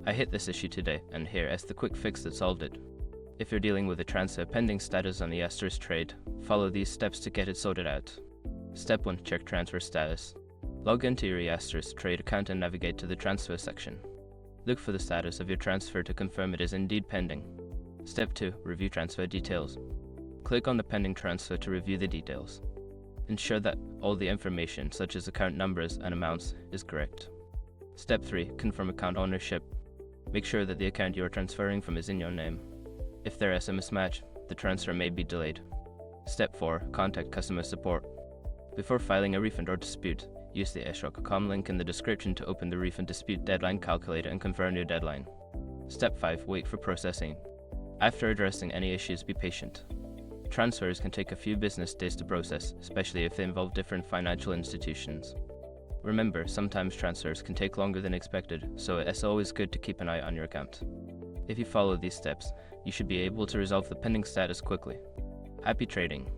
I hit this issue today, and here is the quick fix that solved it. If you're dealing with a transfer pending status on the ETRADE, follow these steps to get it sorted out. Step 1. Check transfer status. Log into your ETRADE account and navigate to the transfer section. Look for the status of your transfer to confirm it is indeed pending. Step 2. Review transfer details. Click on the pending transfer to review the details. Ensure that all the information, such as account numbers and amounts, is correct. Step 3. Confirm account ownership. Make sure that the account you are transferring from is in your name. If there is a mismatch, the transfer may be delayed. Step 4. Contact customer support. Before filing a refund or dispute, use the ETRADE.com link in the description to open the refund dispute deadline calculator and confirm your deadline. Step 5. Wait for processing. After addressing any issues, be patient. Transfers can take a few business days to process, especially if they involve different financial institutions. Remember, sometimes transfers can take longer than expected, so it's always good to keep an eye on your account. If you follow these steps, you should be able to resolve the pending status quickly. Happy trading!